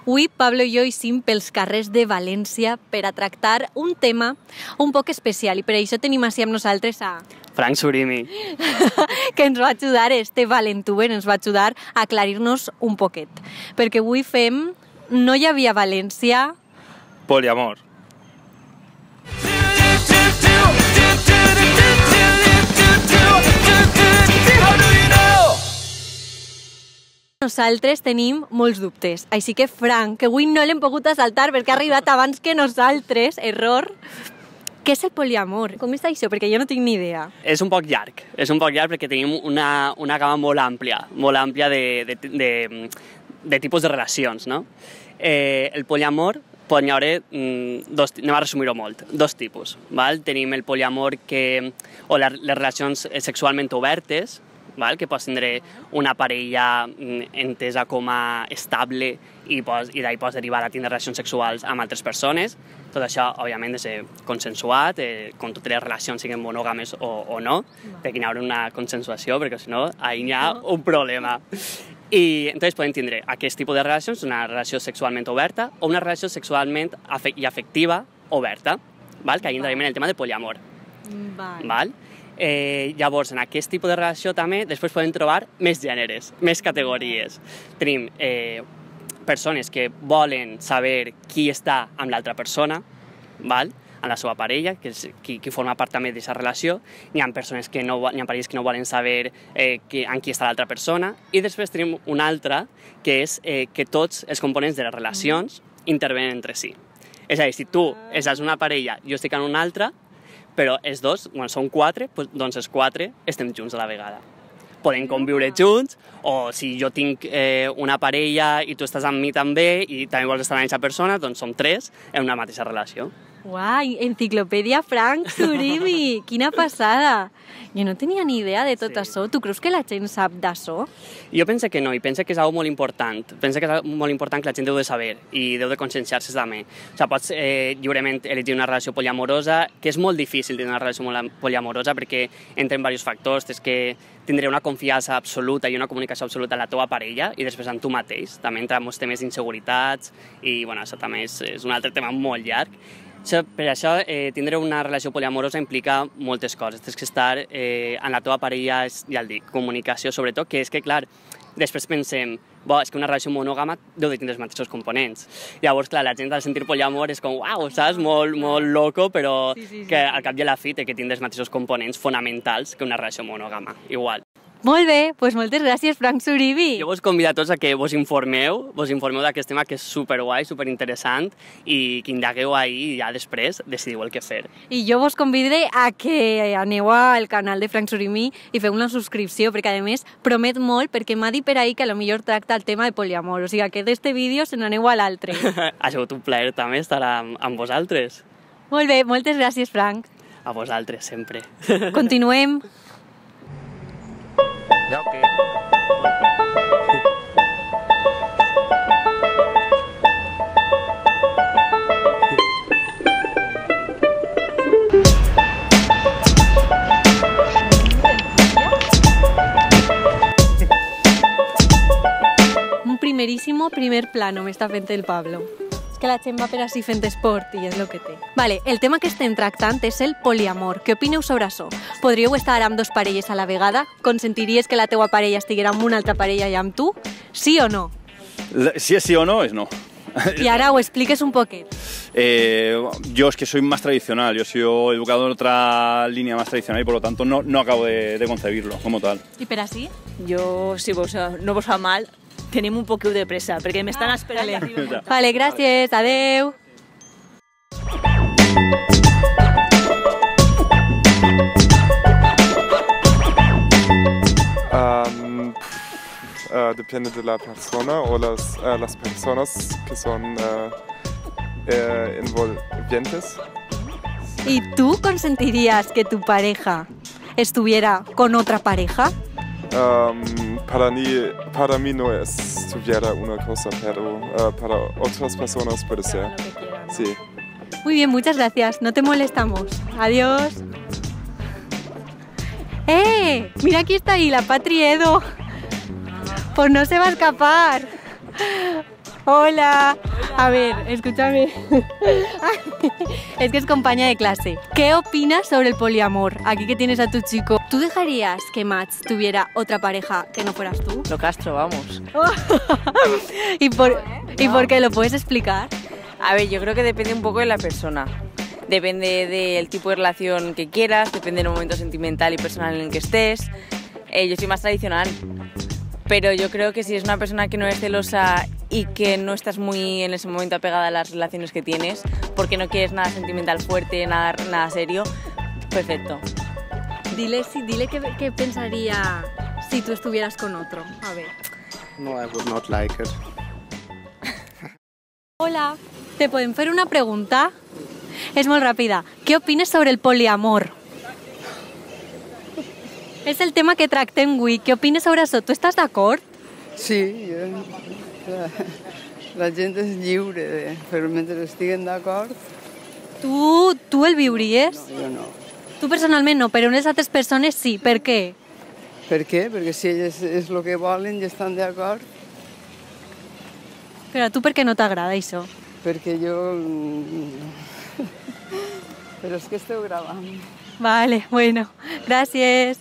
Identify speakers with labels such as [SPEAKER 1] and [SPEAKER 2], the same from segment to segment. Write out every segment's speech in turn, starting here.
[SPEAKER 1] Avui Pablo i jo eixim pels carrers de València per a tractar un tema un poc especial i per això tenim així amb nosaltres a
[SPEAKER 2] Frank Surimi,
[SPEAKER 1] que ens va ajudar, este valentuber ens va ajudar a aclarir-nos un poquet. Perquè avui fem No hi havia València...
[SPEAKER 2] poliamor.
[SPEAKER 1] Nosaltres tenim molts dubtes, així que Frank, que avui no l'hem pogut assaltar perquè ha arribat abans que nosaltres, error. Què és el poliamor? Com és això? Perquè jo no tinc ni idea.
[SPEAKER 2] És un poc llarg perquè tenim una gamma molt àmplia de tipus de relacions, no? El poliamor pot haver anem a resumir-ho molt, dos tipus, val? Tenim el poliamor o les relacions sexualment obertes, val? Que pots tindre una parella entesa com a estable i d'ahir pots derivar a tindre relacions sexuals amb altres persones. Tot això, òbviament, ha de ser consensuat, com totes les relacions siguin monògames o no, perquè hi haurà una consensuació, perquè si no, ahir hi ha un problema. I entonces podem tindre aquest tipus de relacions, una relació sexualment oberta o una relació sexualment i afectiva oberta, val? Que ahir entrarem en el tema de poliamor. Val? Llavors, en aquest tipus de relació també després podem trobar més gèneres, més categories. Tenim persones que volen saber qui està amb l'altra persona, val? Amb la seva parella, que és qui forma part també d'aquesta relació. Hi ha parelles que no volen saber amb qui està l'altra persona. I després tenim una altra, que és que tots els components de les relacions intervenen entre si. És a dir, si tu estàs en una parella, jo estic en una altra, però els dos, quan són quatre, doncs els quatre estem junts a la vegada. Podem conviure junts, o si jo tinc una parella i tu estàs amb mi també i també vols estar amb aquesta persona, doncs som tres en una mateixa relació.
[SPEAKER 1] Uai, enciclopèdia Frank Surimi, quina passada! Jo no tenia ni idea de tot això. Tu creus que la gent sap d'això?
[SPEAKER 2] Jo penso que no, i penso que és algo molt important. Penso que és molt important que la gent deu de saber i deu de conscienciar-se també. O sigui, pots lliurement elegir una relació poliamorosa, que és molt difícil tenir una relació poliamorosa perquè entren diversos factors. Tens que tindre una confiança absoluta i una comunicació absoluta amb la teva parella i després amb tu mateix. També entren molts temes d'inseguretats i això també és un altre tema molt llarg. Per això, tindre una relació poliamorosa implica moltes coses. Tens que estar en la teva parella, ja el dic, comunicació sobretot, que és que, clar, després pensem, és que una relació monògama deu de tindre els mateixos components. Llavors, clar, la gent al sentir poliamor és com, uau, saps? Molt loco, però que al cap i a la fi té que tindre els mateixos components fonamentals que una relació monògama, igual.
[SPEAKER 1] Molt bé, doncs moltes gràcies, Frank Surimi.
[SPEAKER 2] Jo vos convido a tots a que vos informeu d'aquest tema que és superguai, superinteressant i que indagueu ahir i ja després decidiu el que fer.
[SPEAKER 1] I jo vos convidaré a que aneu al canal de Frank Surimi i feu una subscripció, perquè a més promet molt, perquè m'ha dit per ahir que potser tracta el tema de poliamor, o sigui que d'este vídeo se n'aneu a l'altre.
[SPEAKER 2] Ha sigut un plaer també estar amb vosaltres.
[SPEAKER 1] Molt bé, moltes gràcies, Frank.
[SPEAKER 2] A vosaltres, sempre.
[SPEAKER 1] Continuem.
[SPEAKER 3] Ja, ok.
[SPEAKER 1] Un primer plano m'està fent el Pablo. És que la gent va per així fent esport i és el que té. Vale, el tema que estem tractant és el poliamor. Què opineu sobre això? Podríeu estar amb dos parelles a la vegada? Consentiries que la teua parella estiguera amb una altra parella i amb tu? Sí o no?
[SPEAKER 4] Si es sí o no, es no.
[SPEAKER 1] Y ahora o expliques un poquito.
[SPEAKER 4] Yo es que soy más tradicional, yo he sido educado en otra línea más tradicional y por lo tanto no acabo de concebirlo como tal.
[SPEAKER 1] ¿Y per así?
[SPEAKER 5] Jo, si no vos fa mal, tenim un poquet de pressa, perquè m'estan esperant.
[SPEAKER 1] Vale, gràcies, adeu.
[SPEAKER 6] Depende de la persona o las personas que son envolventes.
[SPEAKER 1] ¿Y tú consentirías que tu pareja estuviera con otra pareja?
[SPEAKER 6] Para mí no estuviera una cosa, pero para otras personas puede ser. Sí.
[SPEAKER 1] Muy bien, muchas gracias. No te molestamos. Adiós. Mira, aquí está ahí la Patri Edo. Pues no se va a escapar. Hola. A ver, escúchame. Es que es compañía de clase. ¿Qué opinas sobre el poliamor? Aquí que tienes a tu chico. ¿Tú dejarías que Mats tuviera otra pareja que no fueras tú?
[SPEAKER 5] Lo castro, vamos.
[SPEAKER 1] ¿Y por qué? ¿Lo puedes explicar?
[SPEAKER 5] A ver, yo creo que depende un poco de la persona. Depende del tipo de relación que quieras, depende del momento sentimental y personal en el que estés. Yo soy más tradicional, pero yo creo que si es una persona que no es celosa y que no estás muy en ese momento apegada a las relaciones que tienes, porque no quieres nada sentimental fuerte, nada serio, perfecto.
[SPEAKER 1] Dile qué pensaría si tú estuvieras con otro. A ver.
[SPEAKER 3] No, I would not like it.
[SPEAKER 1] Hola, ¿te podem fer una pregunta? És molt ràpida. Què opines sobre el poliamor? És el tema que tractem avui. Què opines sobre això? Tu estàs d'acord?
[SPEAKER 7] Sí, la gent és lliure, però mentre estiguen d'acord,
[SPEAKER 1] Tu el viuries?
[SPEAKER 7] no, jo no.
[SPEAKER 1] Tu personalment no, però unes altres persones sí. Per què?
[SPEAKER 7] Per què? Perquè si elles és el que volen i estan d'acord,
[SPEAKER 1] Però a tu per què no t'agrada això?
[SPEAKER 7] perquè jo... Però és que esteu gravant.
[SPEAKER 1] Vale, bueno, gràcies.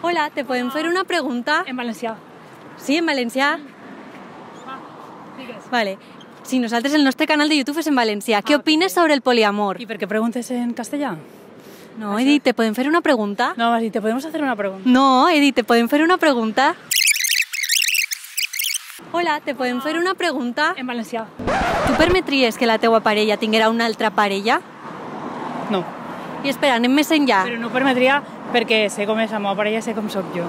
[SPEAKER 1] Hola, ¿te pueden fer una pregunta?
[SPEAKER 8] En valencià.
[SPEAKER 1] Sí, en valencià? Vale. Si nosaltres el nostre canal de YouTube és en valencià. Què opines sobre el poliamor?
[SPEAKER 8] ¿Y por qué preguntes en castellà?
[SPEAKER 1] No, he dit, ¿te pueden fer una pregunta?
[SPEAKER 8] No, vas a decir, ¿te podemos hacer una pregunta?
[SPEAKER 1] No, he dit, ¿te pueden fer una pregunta? Hola, ¿te pueden fer una pregunta?
[SPEAKER 8] En valencià.
[SPEAKER 1] Tu permetries que la teua parella tinguera una altra parella?
[SPEAKER 8] No.
[SPEAKER 1] I espera, anem més enllà.
[SPEAKER 8] Però no permetria perquè sé com és la meva parella, sé com sóc jo.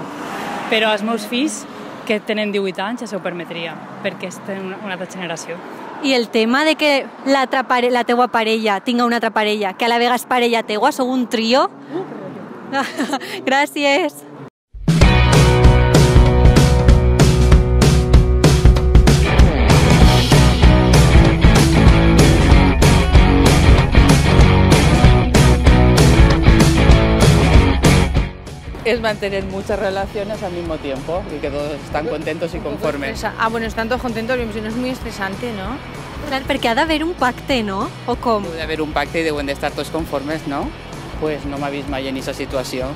[SPEAKER 8] Però els meus fills, que tenen 18 anys, ja s'ho permetria, perquè tenen una altra generació.
[SPEAKER 1] I el tema de que la teua parella tinga una altra parella, que a la vegada és parella teua, sou un trio? Gràcies.
[SPEAKER 9] Es mantener muchas relaciones al mismo tiempo y que todos están contentos y conformes.
[SPEAKER 10] Bueno, están todos contentos, pero si no es muy estresante, ¿no?
[SPEAKER 1] Clar, perquè ha d'haver un pacte, no? O com?
[SPEAKER 9] Debe de haber un pacte y deben de estar todos conformes, ¿no? Pues no m'ha vist mai en esa situació.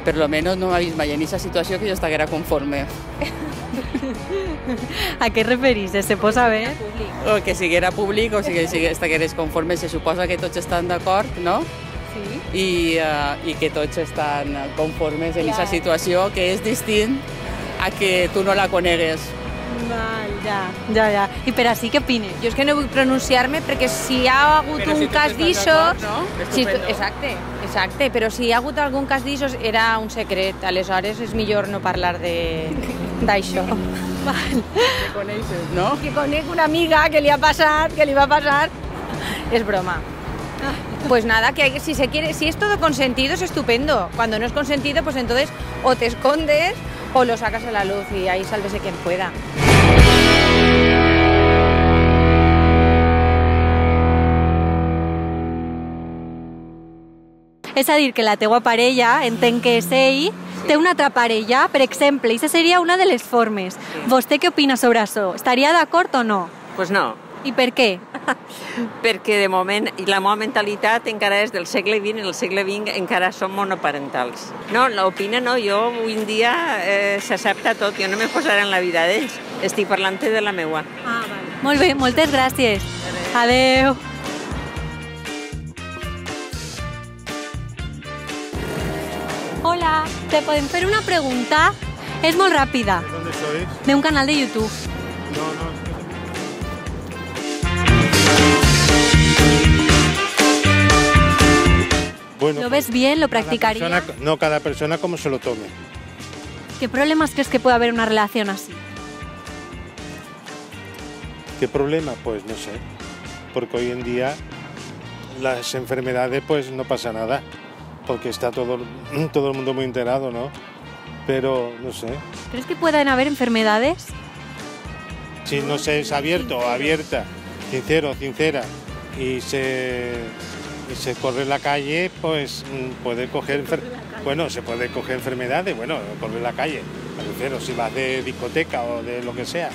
[SPEAKER 9] Per lo menos no m'ha vist mai en esa situació que jo estiguera conforme.
[SPEAKER 1] A què referís? Se pot saber?
[SPEAKER 9] O que siguera públic o que estigueres conforme. Se suposa que tots estan d'acord, no?
[SPEAKER 1] Sí.
[SPEAKER 9] I que tots estan conformes en aquesta situació, que és distint a que tu no la conegues.
[SPEAKER 1] Val, ja. I per així què opines?
[SPEAKER 10] Jo és que no vull pronunciar-me perquè si hi ha hagut un cas d'ixos... Exacte, però si hi ha hagut algun cas d'ixos era un secret, aleshores és millor no parlar d'això.
[SPEAKER 9] Que coneixes, no?
[SPEAKER 10] Que conec una amiga que li ha passat, que li va passar... És broma. Pues nada, que si es todo consentido es estupendo. Cuando no es consentido, pues entonces o te escondes o lo sacas a la luz y ahí sálvese quien pueda.
[SPEAKER 1] És a dir, que la teua parella, entenc que és ell, té una altra parella, per exemple, i aquesta seria una de les formes. Vostè què opina sobre això? Estaria d'acord o no?
[SPEAKER 11] Pues no.
[SPEAKER 1] I per què?
[SPEAKER 11] Perquè de moment la meva mentalitat encara és del segle XX, i el segle XX encara som monoparentals. No, l'opina no, jo avui en dia s'accepta tot, jo no me posaré en la vida d'ells, estic parlant de la meua.
[SPEAKER 1] Ah, vale. Molt bé, moltes gràcies. Adeu. Hola, ¿te pueden fer una pregunta? Es molt ràpida.
[SPEAKER 12] ¿Dónde sois?
[SPEAKER 1] De un canal de YouTube.
[SPEAKER 12] No. Bueno,
[SPEAKER 1] ¿Lo ves bien? ¿Lo practicarías?
[SPEAKER 12] Cada persona como se lo tome.
[SPEAKER 1] ¿Qué problemas crees que puede haber en una relación así?
[SPEAKER 12] ¿Qué problema? Pues no sé. Porque hoy en día las enfermedades pues no pasa nada. Porque está todo el mundo muy enterado, ¿no? Pero no sé.
[SPEAKER 1] ¿Crees que pueden haber enfermedades?
[SPEAKER 12] Si no se es abierto o abierta, sincera, y se corre en la calle, pues puede coger, se puede coger enfermedades, bueno, correr en la calle. Me refiero, si vas de discoteca o de lo que sea,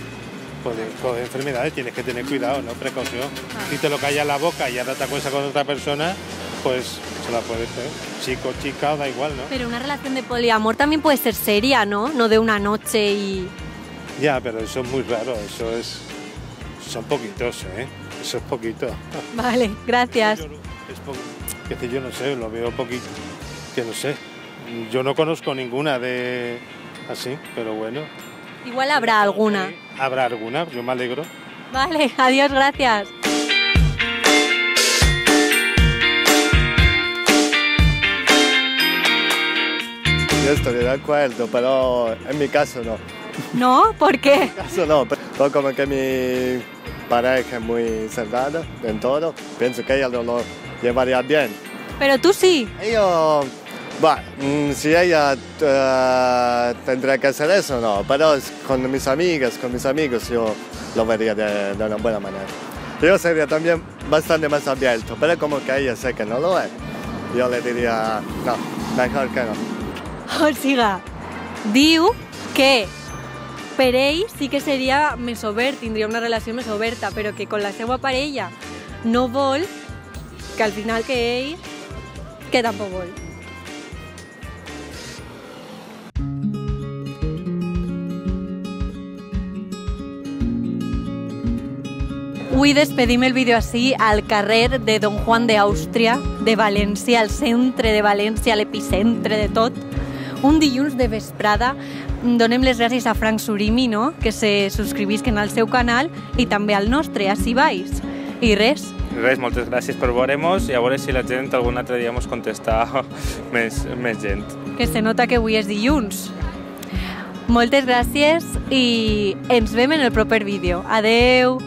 [SPEAKER 12] pues con enfermedades tienes que tener cuidado, ¿no? Precaución. Si te lo callas la boca y ahora te acuestas con otra persona, pues se la puedes hacer. Chico, chica, da igual, ¿no?
[SPEAKER 1] Pero una relación de poliamor también puede ser seria, ¿no? No de una noche y...
[SPEAKER 12] Ya, pero eso es muy raro, son poquitos, ¿eh? Eso es poquito.
[SPEAKER 1] Vale, gracias.
[SPEAKER 12] Que yo no sé, lo veo poquito, que no sé. Yo no conozco ninguna de así, pero bueno.
[SPEAKER 1] Igual habrá alguna.
[SPEAKER 12] Habrá alguna, yo me alegro.
[SPEAKER 1] Vale, adiós, gracias.
[SPEAKER 13] Yo estoy de acuerdo, pero en mi caso no.
[SPEAKER 1] ¿No? ¿Por qué?
[SPEAKER 13] En mi caso no, pero como que mi pareja es muy cerrada en todo, pienso que ella lo llevaría bien.
[SPEAKER 1] Pero tú sí.
[SPEAKER 13] Yo, bueno, si ella tendría que hacer eso, no, pero con mis amigas, con mis amigos yo lo vería de una buena manera. Yo sería también bastante más abierto, pero como que ella sé que no lo es, yo le diría, no, mejor que no.
[SPEAKER 1] O siga, diu que per ell sí que seria més obert, tindria una relació més oberta, però que con la seva parella no vol, que al final que ell, que tampoc vol. Avui despedim el vídeo així al carrer de Don Juan d'Àustria, de València, al centre de València, a l'epicentre de tot. Un dilluns de vesprada. Donem les gràcies a Frank Surimi, no? Que se subscrivisquen al seu canal i també al nostre, Així Baix. I res.
[SPEAKER 14] Res, moltes gràcies per veure-mos i a veure si la gent algun altre dia mos contesta més gent.
[SPEAKER 1] Que se nota que avui és dilluns. Moltes gràcies i ens veiem en el proper vídeo. Adeu!